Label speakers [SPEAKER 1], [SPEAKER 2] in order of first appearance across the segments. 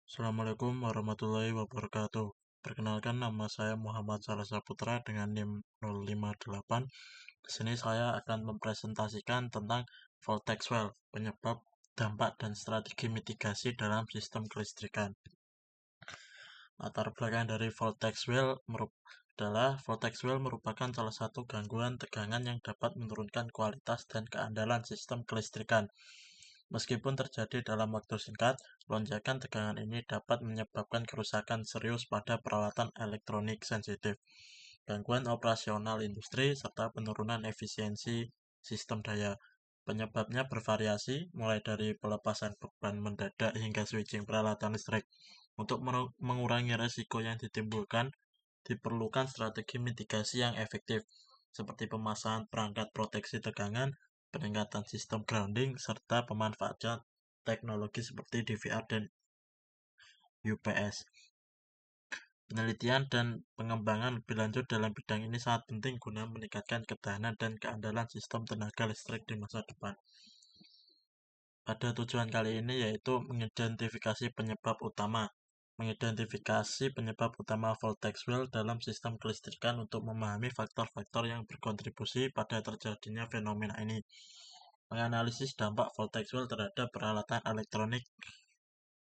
[SPEAKER 1] Assalamualaikum warahmatullahi wabarakatuh. Perkenalkan, nama saya Muhammad Saleh Saputra dengan NIM 058. Di sini saya akan mempresentasikan tentang Voltexwell, penyebab, dampak, dan strategi mitigasi dalam sistem kelistrikan. Latar belakang dari Voltexwell adalah Voltexwell merupakan salah satu gangguan tegangan yang dapat menurunkan kualitas dan keandalan sistem kelistrikan. Meskipun terjadi dalam waktu singkat, lonjakan tegangan ini dapat menyebabkan kerusakan serius pada peralatan elektronik sensitif, gangguan operasional industri, serta penurunan efisiensi sistem daya. Penyebabnya bervariasi, mulai dari pelepasan beban mendadak hingga switching peralatan listrik. Untuk mengurangi resiko yang ditimbulkan, diperlukan strategi mitigasi yang efektif, seperti pemasangan perangkat proteksi tegangan, peningkatan sistem grounding, serta pemanfaatan teknologi seperti DVR dan UPS. Penelitian dan pengembangan lebih lanjut dalam bidang ini sangat penting guna meningkatkan ketahanan dan keandalan sistem tenaga listrik di masa depan. Pada tujuan kali ini yaitu mengidentifikasi penyebab utama. Mengidentifikasi penyebab utama Voltexwell dalam sistem kelistrikan untuk memahami faktor-faktor yang berkontribusi pada terjadinya fenomena ini. Menganalisis dampak Voltexwell terhadap peralatan elektronik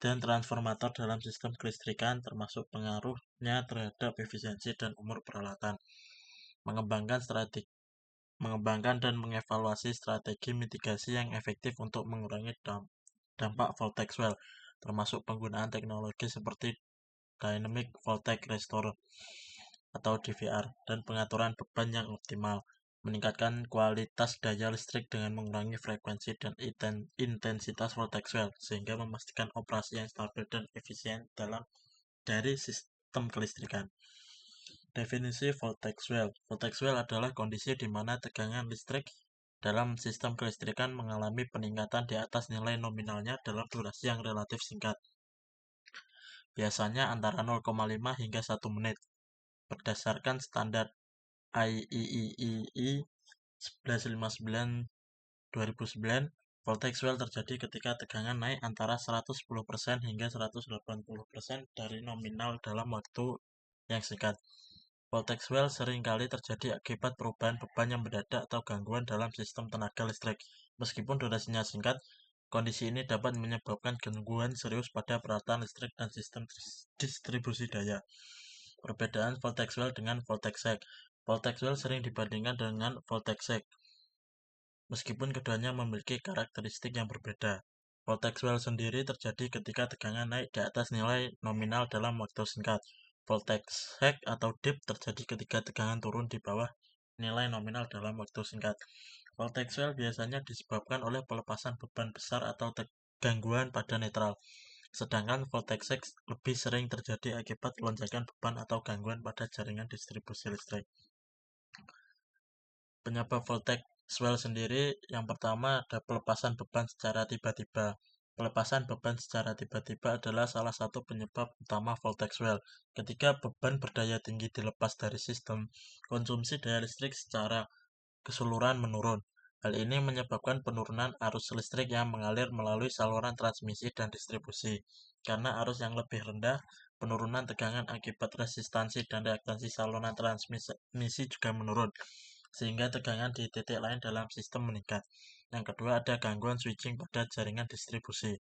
[SPEAKER 1] dan transformator dalam sistem kelistrikan, termasuk pengaruhnya terhadap efisiensi dan umur peralatan. Mengembangkan dan mengevaluasi strategi mitigasi yang efektif untuk mengurangi dampak Voltexwell, termasuk penggunaan teknologi seperti Dynamic Voltage Restore atau DVR, dan pengaturan beban yang optimal. Meningkatkan kualitas daya listrik dengan mengurangi frekuensi dan intensitas Voltexwell, sehingga memastikan operasi yang stabil dan efisien dari sistem kelistrikan. Definisi Voltexwell. Voltexwell adalah kondisi di mana tegangan listrik dalam sistem kelistrikan mengalami peningkatan di atas nilai nominalnya dalam durasi yang relatif singkat, biasanya antara 0,5 hingga 1 menit. Berdasarkan standar IEEE 1159/2009, Voltexwell terjadi ketika tegangan naik antara 110% hingga 180% dari nominal dalam waktu yang singkat. Voltexwell seringkali terjadi akibat perubahan beban yang mendadak atau gangguan dalam sistem tenaga listrik. Meskipun durasinya singkat, kondisi ini dapat menyebabkan gangguan serius pada peralatan listrik dan sistem distribusi daya. Perbedaan Voltexwell dengan Voltexec. Voltexwell sering dibandingkan dengan Voltexec, meskipun keduanya memiliki karakteristik yang berbeda. Voltexwell sendiri terjadi ketika tegangan naik di atas nilai nominal dalam waktu singkat. Voltexec atau dip terjadi ketika tegangan turun di bawah nilai nominal dalam waktu singkat. Voltexwell biasanya disebabkan oleh pelepasan beban besar atau gangguan pada netral, sedangkan Voltexec lebih sering terjadi akibat lonjakan beban atau gangguan pada jaringan distribusi listrik. Penyebab Voltexwell sendiri, yang pertama ada pelepasan beban secara tiba-tiba. Pelepasan beban secara tiba-tiba adalah salah satu penyebab utama Voltexwell. Ketika beban berdaya tinggi dilepas dari sistem, konsumsi daya listrik secara keseluruhan menurun. Hal ini menyebabkan penurunan arus listrik yang mengalir melalui saluran transmisi dan distribusi. Karena arus yang lebih rendah, penurunan tegangan akibat resistansi dan reaktansi saluran transmisi juga menurun, sehingga tegangan di titik lain dalam sistem meningkat. Yang kedua, ada gangguan switching pada jaringan distribusi.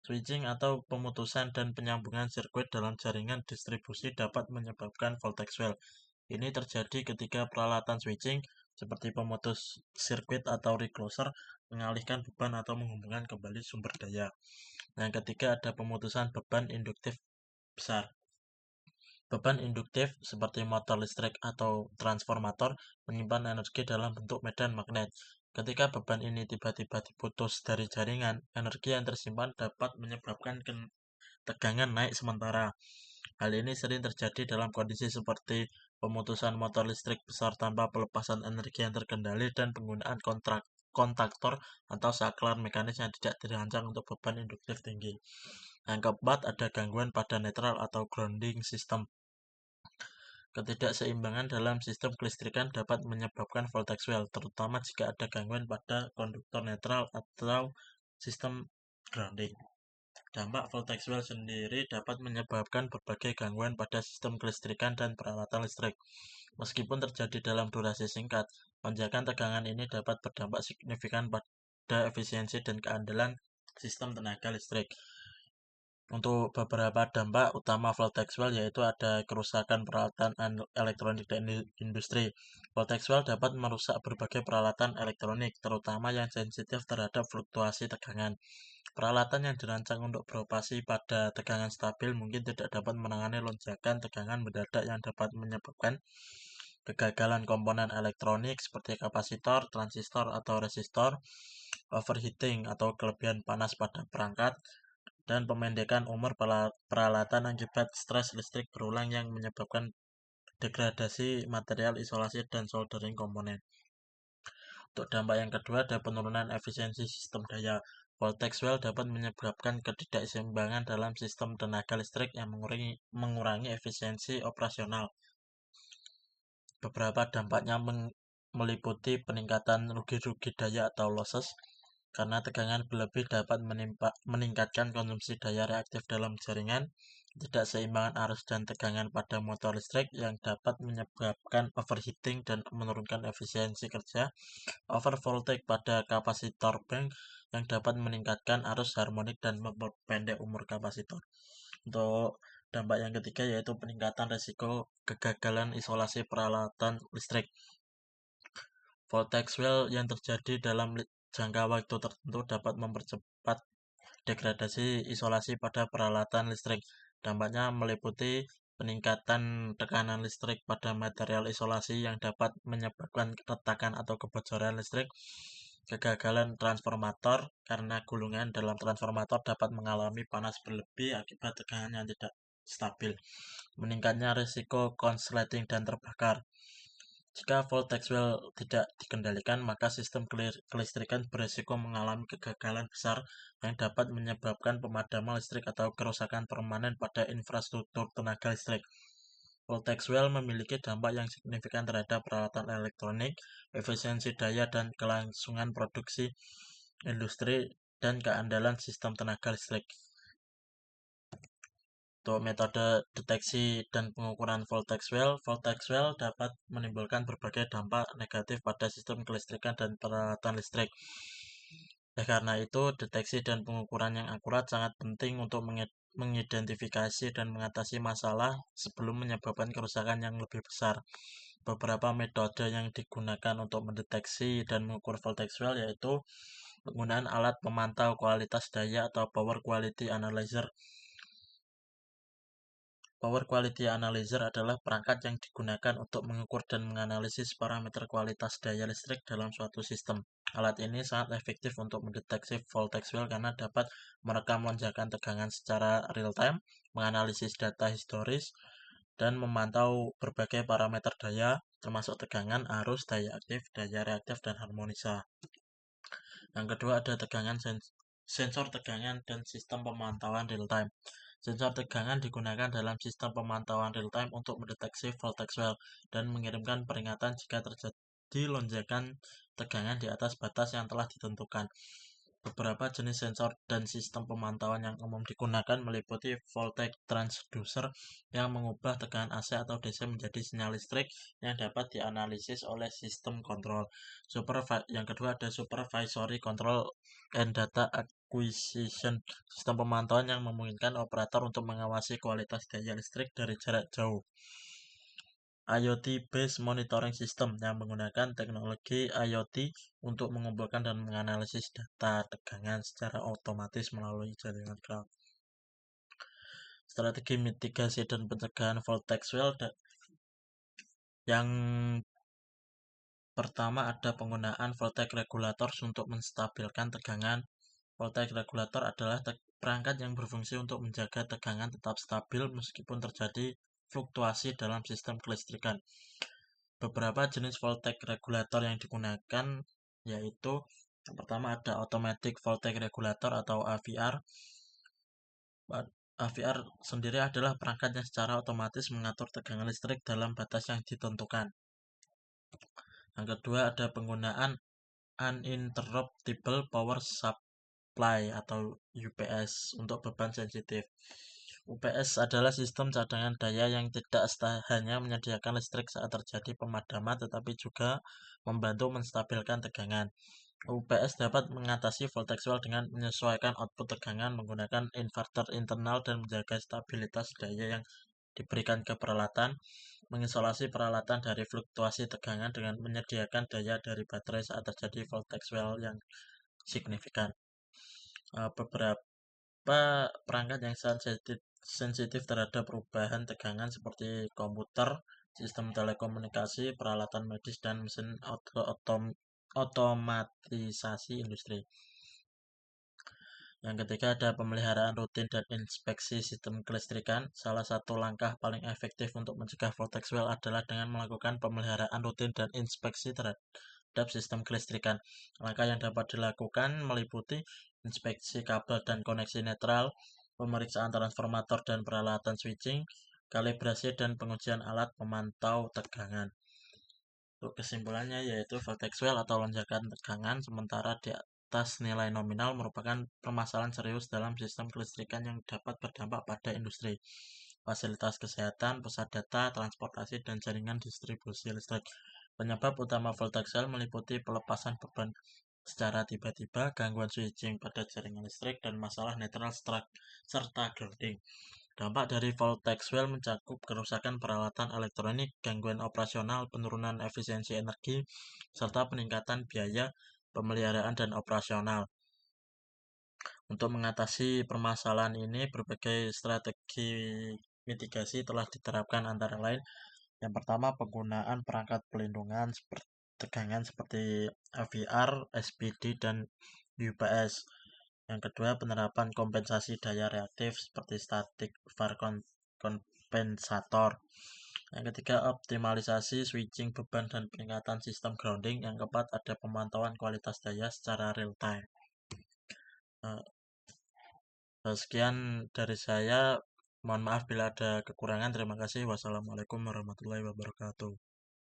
[SPEAKER 1] Switching atau pemutusan dan penyambungan sirkuit dalam jaringan distribusi dapat menyebabkan Voltexwell. Ini terjadi ketika peralatan switching, seperti pemutus sirkuit atau recloser, mengalihkan beban atau menghubungkan kembali sumber daya. Yang ketiga, ada pemutusan beban induktif besar. Beban induktif seperti motor listrik atau transformator menyimpan energi dalam bentuk medan magnet. Ketika beban ini tiba-tiba diputus dari jaringan, energi yang tersimpan dapat menyebabkan tegangan naik sementara. Hal ini sering terjadi dalam kondisi seperti pemutusan motor listrik besar tanpa pelepasan energi yang terkendali dan penggunaan kontaktor atau saklar mekanis yang tidak dirancang untuk beban induktif tinggi. Yang keempat, ada gangguan pada netral atau grounding system. Ketidakseimbangan dalam sistem kelistrikan dapat menyebabkan Voltexwell, terutama jika ada gangguan pada konduktor netral atau sistem grounding. Dampak voltaxwell sendiri dapat menyebabkan berbagai gangguan pada sistem kelistrikan dan peralatan listrik. Meskipun terjadi dalam durasi singkat, lonjakan tegangan ini dapat berdampak signifikan pada efisiensi dan keandalan sistem tenaga listrik. Untuk beberapa dampak utama voltaxwell yaitu ada kerusakan peralatan elektronik dan industri. Voltaxwell dapat merusak berbagai peralatan elektronik, terutama yang sensitif terhadap fluktuasi tegangan. Peralatan yang dirancang untuk beroperasi pada tegangan stabil mungkin tidak dapat menangani lonjakan tegangan mendadak yang dapat menyebabkan kegagalan komponen elektronik seperti kapasitor, transistor, atau resistor, overheating atau kelebihan panas pada perangkat, dan pemendekan umur peralatan akibat stres listrik berulang yang menyebabkan degradasi material isolasi dan soldering komponen. Untuk dampak yang kedua ada penurunan efisiensi sistem daya. Voltaxwell dapat menyebabkan ketidakseimbangan dalam sistem tenaga listrik yang mengurangi efisiensi operasional. Beberapa dampaknya meliputi peningkatan rugi-rugi daya atau losses, karena tegangan berlebih dapat meningkatkan konsumsi daya reaktif dalam jaringan, ketidakseimbangan arus dan tegangan pada motor listrik yang dapat menyebabkan overheating dan menurunkan efisiensi kerja, overvoltage pada kapasitor bank yang dapat meningkatkan arus harmonik dan memperpendek umur kapasitor. Untuk dampak yang ketiga yaitu peningkatan risiko kegagalan isolasi peralatan listrik. Voltaxwell yang terjadi dalam jangka waktu tertentu dapat mempercepat degradasi isolasi pada peralatan listrik. Dampaknya meliputi peningkatan tekanan listrik pada material isolasi yang dapat menyebabkan retakan atau kebocoran listrik, kegagalan transformator karena gulungan dalam transformator dapat mengalami panas berlebih akibat tegangan yang tidak stabil, meningkatnya risiko konsleting dan terbakar. Jika voltaxwell tidak dikendalikan, maka sistem kelistrikan berisiko mengalami kegagalan besar yang dapat menyebabkan pemadaman listrik atau kerusakan permanen pada infrastruktur tenaga listrik. Voltaxwell memiliki dampak yang signifikan terhadap peralatan elektronik, efisiensi daya dan kelangsungan produksi industri, dan keandalan sistem tenaga listrik. Untuk metode deteksi dan pengukuran voltaxwell dapat menimbulkan berbagai dampak negatif pada sistem kelistrikan dan peralatan listrik. Karena itu, deteksi dan pengukuran yang akurat sangat penting untuk mengidentifikasi dan mengatasi masalah sebelum menyebabkan kerusakan yang lebih besar. Beberapa metode yang digunakan untuk mendeteksi dan mengukur voltaxwell yaitu penggunaan alat pemantau kualitas daya atau power quality analyzer. Power Quality Analyzer adalah perangkat yang digunakan untuk mengukur dan menganalisis parameter kualitas daya listrik dalam suatu sistem. Alat ini sangat efektif untuk mendeteksi voltaxwell karena dapat merekam lonjakan tegangan secara real-time, menganalisis data historis, dan memantau berbagai parameter daya, termasuk tegangan, arus, daya aktif, daya reaktif, dan harmonisa. Yang kedua ada sensor tegangan dan sistem pemantauan real-time. Sensor tegangan digunakan dalam sistem pemantauan real-time untuk mendeteksi voltaxwell dan mengirimkan peringatan jika terjadi lonjakan tegangan di atas batas yang telah ditentukan. Beberapa jenis sensor dan sistem pemantauan yang umum digunakan meliputi voltage transducer yang mengubah tegangan AC atau DC menjadi sinyal listrik yang dapat dianalisis oleh sistem kontrol. Yang kedua ada supervisory control and data acquisition, sistem pemantauan yang memungkinkan operator untuk mengawasi kualitas daya listrik dari jarak jauh. IoT-based monitoring system yang menggunakan teknologi IoT untuk mengumpulkan dan menganalisis data tegangan secara otomatis melalui jaringan cloud. Strategi mitigasi dan pencegahan voltaxwell yang pertama ada penggunaan voltage regulators untuk menstabilkan tegangan. Voltage regulator adalah perangkat yang berfungsi untuk menjaga tegangan tetap stabil meskipun terjadi fluktuasi dalam sistem kelistrikan. Beberapa jenis voltage regulator yang digunakan yaitu yang pertama ada automatic voltage regulator atau AVR. AVR sendiri adalah perangkat yang secara otomatis mengatur tegangan listrik dalam batas yang ditentukan. Yang kedua ada penggunaan uninterruptible power supply atau UPS untuk beban sensitif. UPS adalah sistem cadangan daya yang tidak hanya menyediakan listrik saat terjadi pemadaman, tetapi juga membantu menstabilkan tegangan. UPS dapat mengatasi voltage well dengan menyesuaikan output tegangan menggunakan inverter internal dan menjaga stabilitas daya yang diberikan ke peralatan, mengisolasi peralatan dari fluktuasi tegangan dengan menyediakan daya dari baterai saat terjadi voltage well yang signifikan. Beberapa perangkat yang sensitif terhadap perubahan tegangan seperti komputer, sistem telekomunikasi, peralatan medis, dan mesin otomatisasi industri. Yang ketiga ada pemeliharaan rutin dan inspeksi sistem kelistrikan. Salah satu langkah paling efektif untuk mencegah voltage well adalah dengan melakukan pemeliharaan rutin dan inspeksi terhadap sistem kelistrikan. Langkah yang dapat dilakukan meliputi inspeksi kabel dan koneksi netral, pemeriksaan transformator dan peralatan switching, kalibrasi dan pengujian alat pemantau tegangan. Untuk kesimpulannya yaitu voltage well atau lonjakan tegangan sementara di atas nilai nominal merupakan permasalahan serius dalam sistem kelistrikan yang dapat berdampak pada industri, fasilitas kesehatan, pusat data, transportasi, dan jaringan distribusi listrik. Penyebab utama voltage well meliputi pelepasan beban secara tiba-tiba, gangguan switching pada jaringan listrik, dan masalah netral serta grounding. Dampak dari voltage well mencakup kerusakan peralatan elektronik, gangguan operasional, penurunan efisiensi energi, serta peningkatan biaya pemeliharaan dan operasional. Untuk mengatasi permasalahan ini, berbagai strategi mitigasi telah diterapkan antara lain. Yang pertama, penggunaan perangkat pelindungan tegangan seperti AVR, SPD, dan UPS. Yang kedua, penerapan kompensasi daya reaktif seperti static var kompensator. Yang ketiga, optimalisasi switching beban dan peningkatan sistem grounding. Yang keempat, ada pemantauan kualitas daya secara real time. Sekian dari saya. Mohon maaf bila ada kekurangan. Terima kasih. Wassalamualaikum warahmatullahi wabarakatuh.